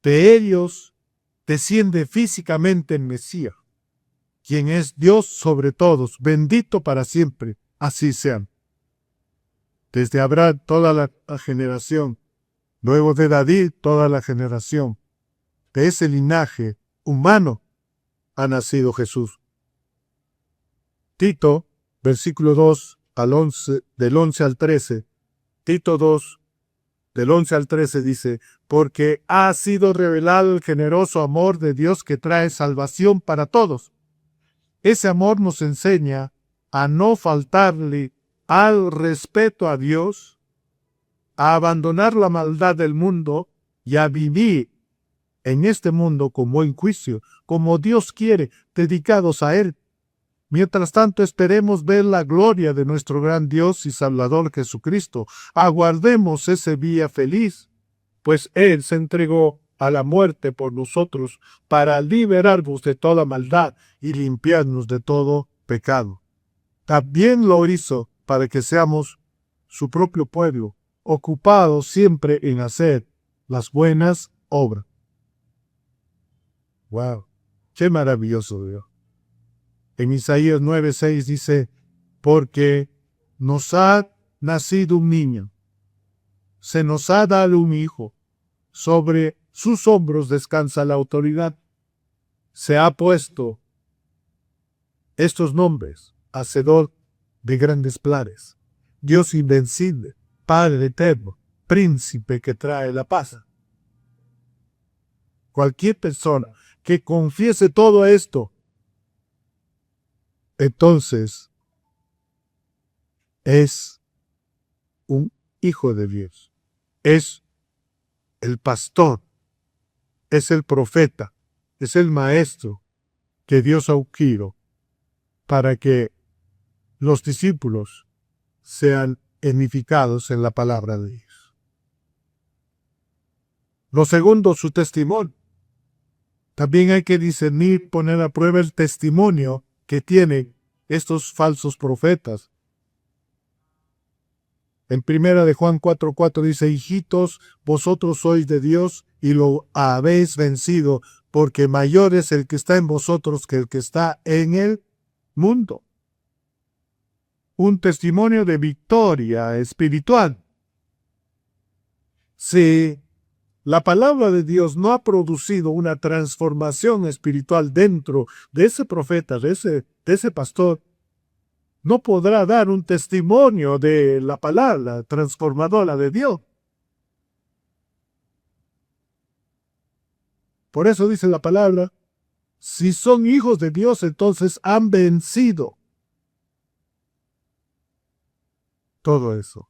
[SPEAKER 1] De ellos desciende físicamente el Mesías, quien es Dios sobre todos, bendito para siempre. Así sean. Desde Abraham toda la generación, luego de David toda la generación. De ese linaje humano ha nacido Jesús. Tito, versículo 2 al 11, del 11 al 13. Tito 2, del 11 al 13 dice, porque ha sido revelado el generoso amor de Dios que trae salvación para todos. Ese amor nos enseña a no faltarle al respeto a Dios, a abandonar la maldad del mundo y a vivir en este mundo con buen juicio, como Dios quiere, dedicados a Él. Mientras tanto, esperemos ver la gloria de nuestro gran Dios y Salvador Jesucristo. Aguardemos ese día feliz, pues Él se entregó a la muerte por nosotros para liberarnos de toda maldad y limpiarnos de todo pecado. También lo hizo para que seamos su propio pueblo, ocupados siempre en hacer las buenas obras. ¡Wow! ¡Qué maravilloso Dios! En Isaías 9:6 dice, porque nos ha nacido un niño, se nos ha dado un hijo, sobre sus hombros descansa la autoridad. Se ha puesto estos nombres, hacedor de grandes planes, Dios invencible, Padre eterno, príncipe que trae la paz. Cualquier persona que confiese todo esto, entonces es un hijo de Dios, es el pastor, es el profeta, es el maestro que Dios ha ungido para que los discípulos sean edificados en la palabra de Dios. Lo segundo, su testimonio. También hay que discernir, poner a prueba el testimonio que tienen estos falsos profetas. En 1 de Juan 4:4 dice, hijitos, vosotros sois de Dios y lo habéis vencido, porque mayor es el que está en vosotros que el que está en el mundo. Un testimonio de victoria espiritual. Si la palabra de Dios no ha producido una transformación espiritual dentro de ese profeta, de ese pastor, no podrá dar un testimonio de la palabra transformadora de Dios. Por eso dice la palabra, si son hijos de Dios, entonces han vencido todo eso.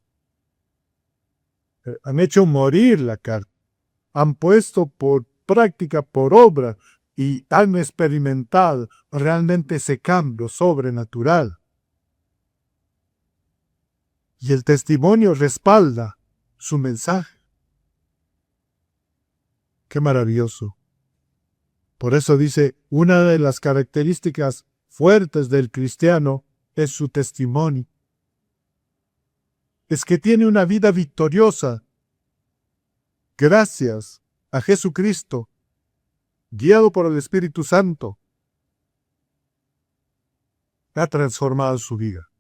[SPEAKER 1] Han hecho morir la carne. Han puesto por práctica, por obra, y han experimentado realmente ese cambio sobrenatural. Y el testimonio respalda su mensaje. ¡Qué maravilloso! Por eso dice, una de las características fuertes del cristiano es su testimonio. Es que tiene una vida victoriosa. Gracias a Jesucristo, guiado por el Espíritu Santo, ha transformado su vida,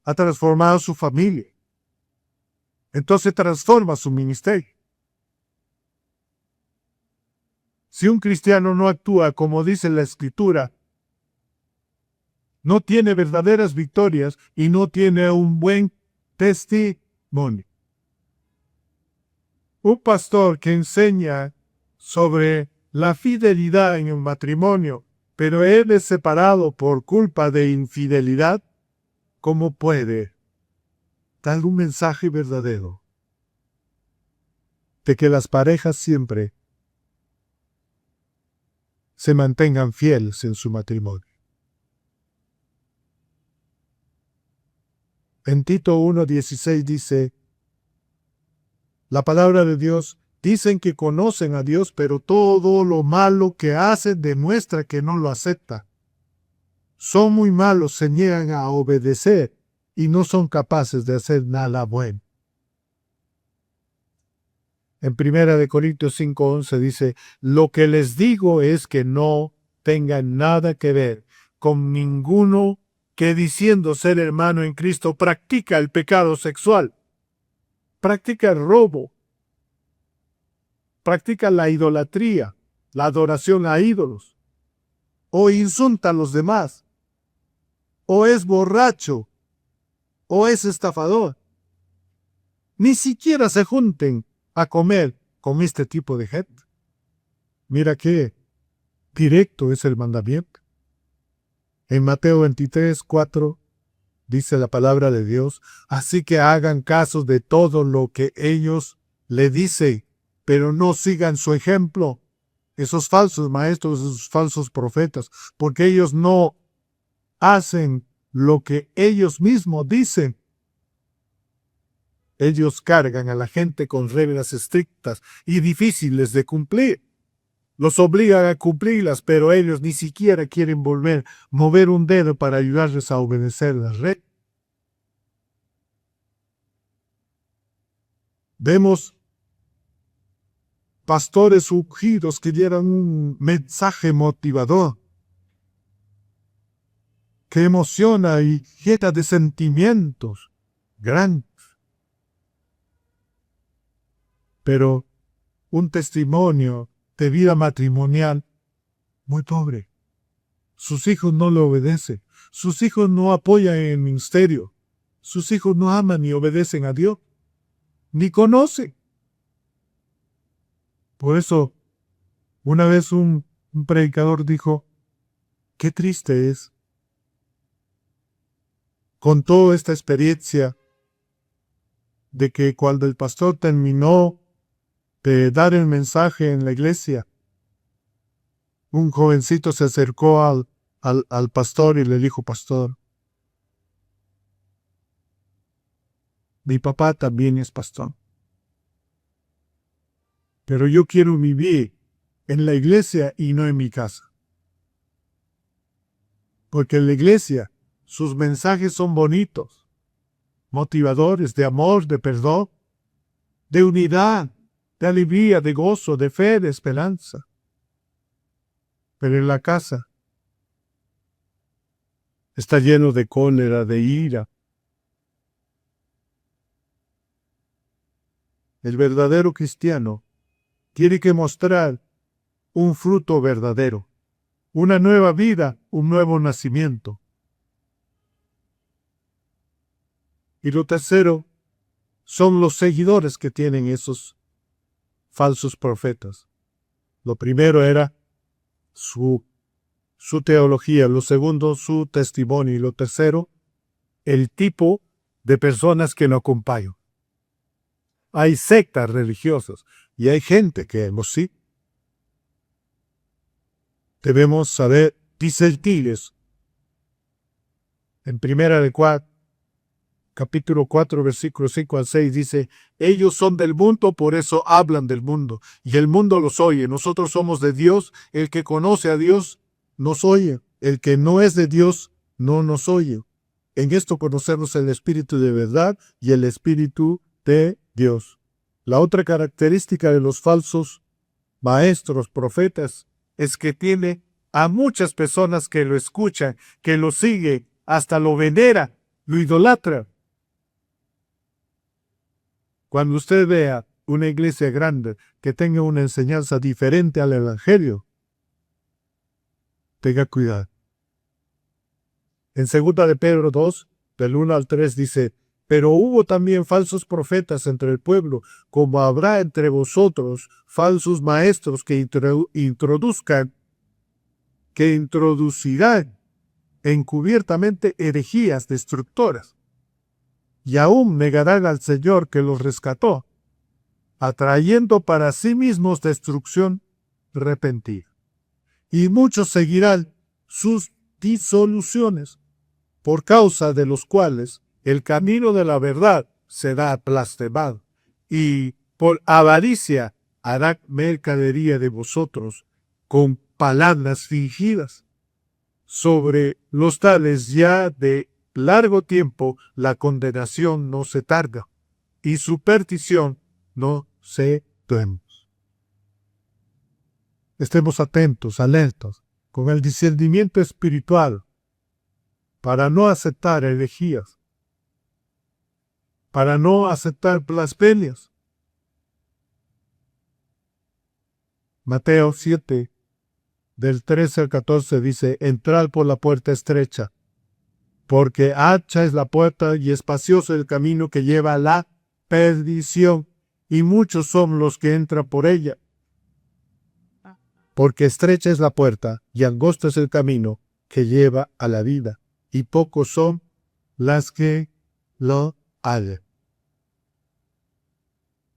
[SPEAKER 1] ha transformado su familia. Entonces transforma su ministerio. Si un cristiano no actúa como dice la Escritura, no tiene verdaderas victorias y no tiene un buen testimonio. Un pastor que enseña sobre la fidelidad en el matrimonio, pero él es separado por culpa de infidelidad, ¿cómo puede dar un mensaje verdadero de que las parejas siempre se mantengan fieles en su matrimonio? En Tito 1:16 dice, la palabra de Dios, dicen que conocen a Dios, pero todo lo malo que hacen demuestra que no lo aceptan. Son muy malos, se niegan a obedecer y no son capaces de hacer nada bueno. En 1 Corintios 5:11 dice, lo que les digo es que no tengan nada que ver con ninguno que diciendo ser hermano en Cristo practica el pecado sexual, practica el robo, practica la idolatría, la adoración a ídolos, o insulta a los demás, o es borracho, o es estafador. Ni siquiera se junten a comer con este tipo de gente. Mira qué directo es el mandamiento. En Mateo 23:4 dice la palabra de Dios, así que hagan caso de todo lo que ellos le dicen, pero no sigan su ejemplo, esos falsos maestros, esos falsos profetas, porque ellos no hacen lo que ellos mismos dicen. Ellos cargan a la gente con reglas estrictas y difíciles de cumplir. Los obligan a cumplirlas, pero ellos ni siquiera quieren mover un dedo para ayudarles a obedecer las reglas. Vemos pastores ungidos que dieran un mensaje motivador, que emociona y llena de sentimientos grandes. Pero un testimonio de vida matrimonial muy pobre. Sus hijos no le obedecen. Sus hijos no apoyan el ministerio. Sus hijos no aman ni obedecen a Dios. Ni conocen. Por eso, una vez un predicador dijo, qué triste es. Contó esta experiencia de que cuando el pastor terminó de dar el mensaje en la iglesia, un jovencito se acercó al pastor y le dijo, pastor, mi papá también es pastor, pero yo quiero vivir en la iglesia y no en mi casa. Porque en la iglesia sus mensajes son bonitos, motivadores de amor, de perdón, de unidad, de alegría, de gozo, de fe, de esperanza. Pero en la casa está lleno de cólera, de ira. El verdadero cristiano tiene que mostrar un fruto verdadero, una nueva vida, un nuevo nacimiento. Y lo tercero son los seguidores que tienen esos falsos profetas. Lo primero era su teología, lo segundo su testimonio y lo tercero el tipo de personas que lo acompañan. Hay sectas religiosas y hay gente que sí. Debemos saber discernir. En capítulo 4, versículos 5 al 6 dice, ellos son del mundo, por eso hablan del mundo, y el mundo los oye. Nosotros somos de Dios, el que conoce a Dios nos oye, el que no es de Dios no nos oye. En esto conocemos el espíritu de verdad y el espíritu de Dios. La otra característica de los falsos maestros, profetas, es que tiene a muchas personas que lo escuchan, que lo siguen, hasta lo venera, lo idolatra. Cuando usted vea una iglesia grande que tenga una enseñanza diferente al evangelio, tenga cuidado. En 2 de Pedro 2, del 1 al 3 dice, pero hubo también falsos profetas entre el pueblo, como habrá entre vosotros falsos maestros que introducirán encubiertamente herejías destructoras, y aún negarán al Señor que los rescató, atrayendo para sí mismos destrucción repentina. Y muchos seguirán sus disoluciones, por causa de los cuales el camino de la verdad será blasfemado, y por avaricia harán mercadería de vosotros con palabras fingidas. Sobre los tales ya de largo tiempo la condenación no se tarda, y su perdición no se actuemos. Estemos atentos, alertas, con el discernimiento espiritual, para no aceptar herejías, para no aceptar blasfemias. Mateo 7, del 13 al 14 dice: entrad por la puerta estrecha, porque ancha es la puerta y espacioso el camino que lleva a la perdición, y muchos son los que entran por ella. Porque estrecha es la puerta y angosto es el camino que lleva a la vida, y pocos son las que lo hallan.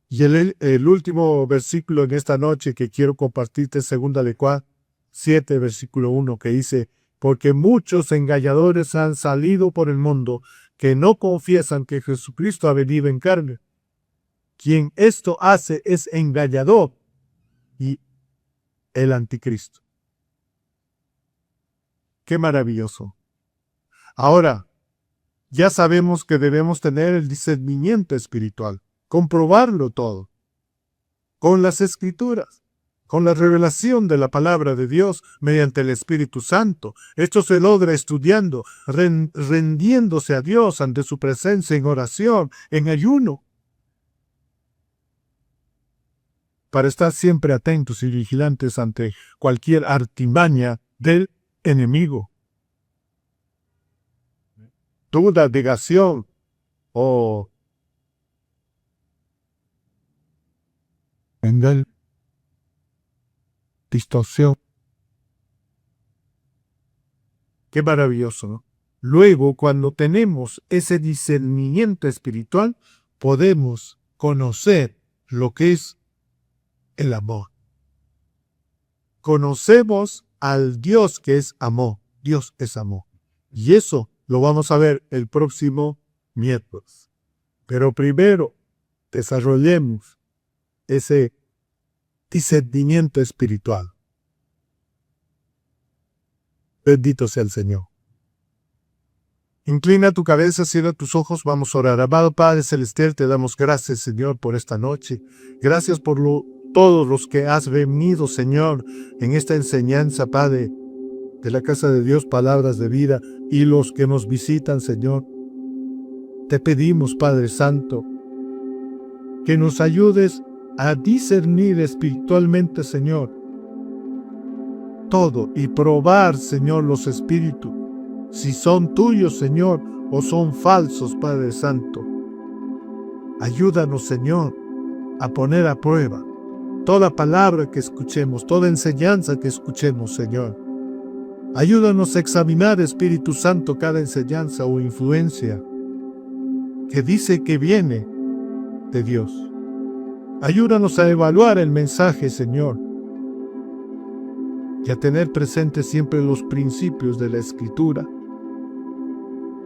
[SPEAKER 1] Y el último versículo en esta noche que quiero compartirte es 2 de Juan 7, versículo 1, que dice: porque muchos engañadores han salido por el mundo que no confiesan que Jesucristo ha venido en carne. Quien esto hace es engañador y el anticristo. ¡Qué maravilloso! Ahora, ya sabemos que debemos tener el discernimiento espiritual, comprobarlo todo, con las Escrituras, con la revelación de la palabra de Dios mediante el Espíritu Santo. Esto se logra estudiando, rendiéndose a Dios ante su presencia en oración, en ayuno, para estar siempre atentos y vigilantes ante cualquier artimaña del enemigo. Duda, negación o engaño, distorsión. Qué maravilloso, ¿no? Luego, cuando tenemos ese discernimiento espiritual, podemos conocer lo que es el amor. Conocemos al Dios que es amor. Dios es amor. Y eso lo vamos a ver el próximo miércoles. Pero primero, desarrollemos ese discernimiento espiritual. Bendito sea el Señor. Inclina tu cabeza, cierra tus ojos, vamos a orar. Amado Padre Celestial, te damos gracias, Señor, por esta noche. Gracias por todos los que has venido, Señor, en esta enseñanza, Padre, de la casa de Dios, palabras de vida, y los que nos visitan, Señor. Te pedimos, Padre Santo, que nos ayudes a discernir espiritualmente, Señor, todo y probar, Señor, los espíritus, si son tuyos, Señor, o son falsos, Padre Santo. Ayúdanos, Señor, a poner a prueba toda palabra que escuchemos, toda enseñanza que escuchemos, Señor. Ayúdanos a examinar, Espíritu Santo, cada enseñanza o influencia que dice que viene de Dios. Ayúdanos a evaluar el mensaje, Señor, y a tener presente siempre los principios de la Escritura.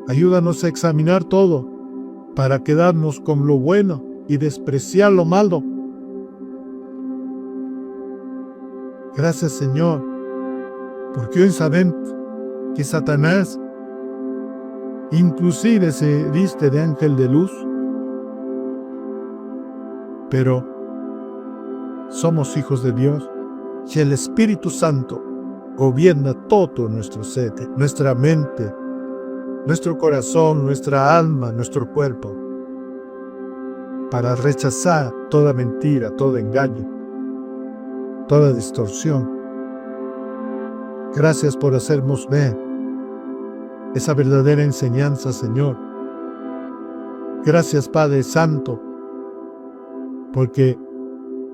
[SPEAKER 1] Ayúdanos a examinar todo para quedarnos con lo bueno y despreciar lo malo. Gracias, Señor, porque hoy sabemos que Satanás inclusive se viste de ángel de luz, pero somos hijos de Dios y el Espíritu Santo gobierna todo nuestro ser, nuestra mente, nuestro corazón, nuestra alma, nuestro cuerpo, para rechazar toda mentira, todo engaño, toda distorsión. Gracias por hacernos ver esa verdadera enseñanza, Señor. Gracias, Padre Santo, porque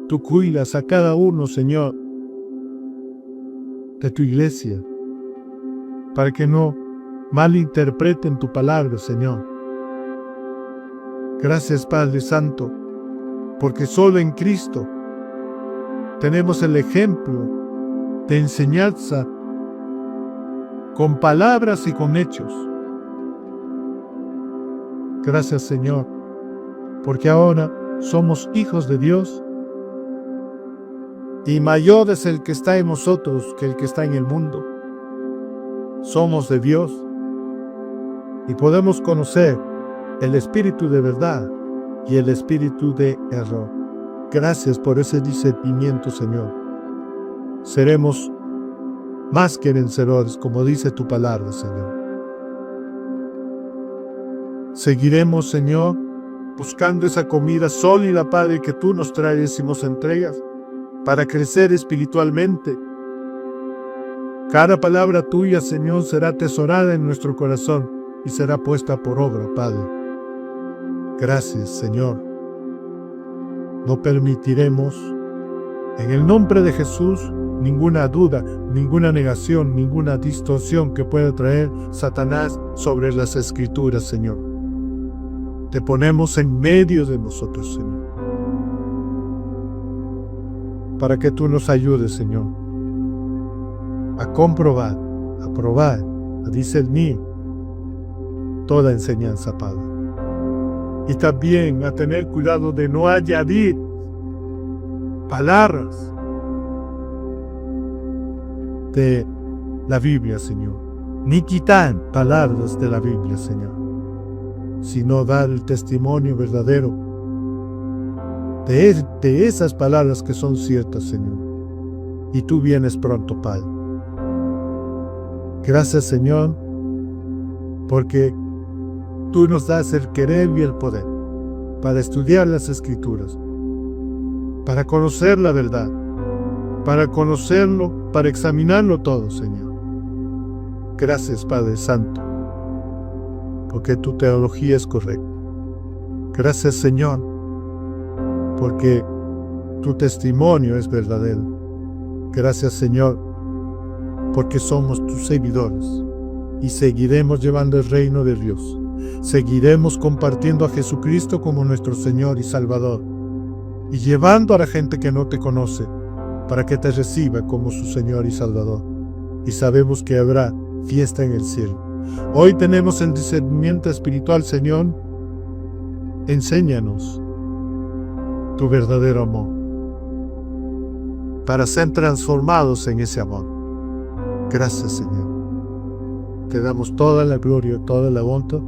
[SPEAKER 1] tú cuidas a cada uno, Señor, de tu iglesia, para que no malinterpreten tu palabra, Señor. Gracias, Padre Santo, porque solo en Cristo tenemos el ejemplo de enseñanza con palabras y con hechos. Gracias, Señor, porque ahora somos hijos de Dios y mayor es el que está en nosotros que el que está en el mundo. Somos de Dios y podemos conocer el espíritu de verdad y el espíritu de error. Gracias por ese discernimiento, Señor. Seremos más que vencedores, como dice tu palabra, Señor. Seguiremos, Señor, buscando esa comida sólida, Padre, que tú nos traes y nos entregas para crecer espiritualmente. Cada palabra tuya, Señor, será atesorada en nuestro corazón y será puesta por obra, Padre. Gracias, Señor. No permitiremos, en el nombre de Jesús, ninguna duda, ninguna negación, ninguna distorsión que pueda traer Satanás sobre las Escrituras, Señor. Te ponemos en medio de nosotros, Señor, para que tú nos ayudes, Señor, a comprobar, a probar, a discernir toda enseñanza, Padre. Y también a tener cuidado de no añadir palabras de la Biblia, Señor, ni quitar palabras de la Biblia, Señor, sino dar el testimonio verdadero de esas palabras que son ciertas, Señor. Y tú vienes pronto, Padre. Gracias, Señor, porque tú nos das el querer y el poder para estudiar las Escrituras, para conocer la verdad, para conocerlo, para examinarlo todo, Señor. Gracias, Padre Santo, porque tu teología es correcta. Gracias, Señor, porque tu testimonio es verdadero. Gracias, Señor, porque somos tus seguidores y seguiremos llevando el reino de Dios. Seguiremos compartiendo a Jesucristo como nuestro Señor y Salvador y llevando a la gente que no te conoce para que te reciba como su Señor y Salvador. Y sabemos que habrá fiesta en el cielo. Hoy tenemos el discernimiento espiritual, Señor. Enséñanos tu verdadero amor para ser transformados en ese amor. Gracias, Señor. Te damos toda la gloria, toda la honra.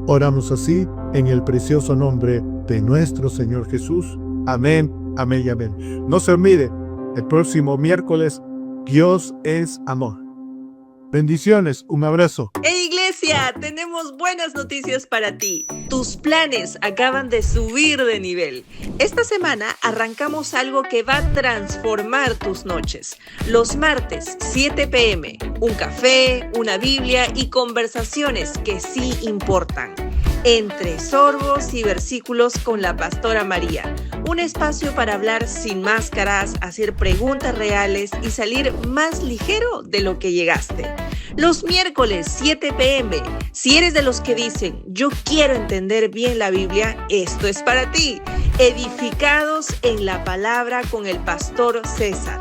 [SPEAKER 1] Oramos así en el precioso nombre de nuestro Señor Jesús. Amén, amén y amén. No se olvide, el próximo miércoles, Dios es amor. Bendiciones, un abrazo.
[SPEAKER 2] ¡Hey, iglesia! Tenemos buenas noticias para ti. Tus planes acaban de subir de nivel. Esta semana arrancamos algo que va a transformar tus noches. Los martes, 7 p.m., un café, una Biblia y conversaciones que sí importan. Entre sorbos y versículos con la pastora María. Un espacio para hablar sin máscaras, hacer preguntas reales y salir más ligero de lo que llegaste. Los miércoles 7 p.m. Si eres de los que dicen, yo quiero entender bien la Biblia, esto es para ti. Edificados en la palabra con el pastor César.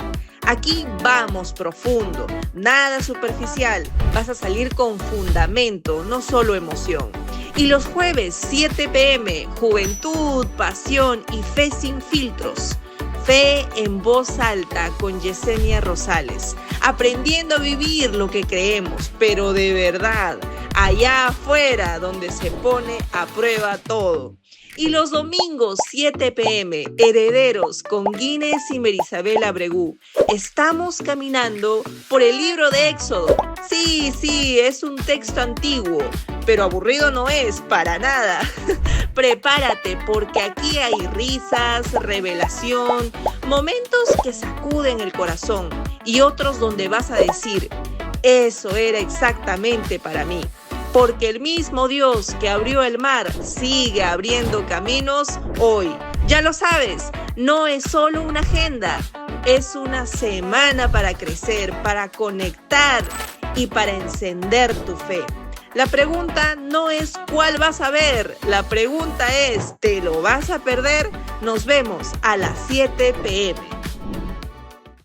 [SPEAKER 2] Aquí vamos profundo, nada superficial. Vas a salir con fundamento, no solo emoción. Y los jueves 7 p.m. Juventud, pasión y fe sin filtros. Fe en voz alta con Yesenia Rosales. Aprendiendo a vivir lo que creemos, pero de verdad, allá afuera donde se pone a prueba todo. Y los domingos 7 p.m. Herederos con Guinness y Merisabel Abregú. Estamos caminando por el libro de Éxodo. Sí, es un texto antiguo, pero aburrido no es para nada. Prepárate porque aquí hay risas, revelación, momentos que sacuden el corazón y otros donde vas a decir, eso era exactamente para mí. Porque el mismo Dios que abrió el mar sigue abriendo caminos hoy. Ya lo sabes, no es solo una agenda, es una semana para crecer, para conectar y para encender tu fe. La pregunta no es cuál vas a ver, la pregunta es, ¿te lo vas a perder? Nos vemos a las 7 p.m.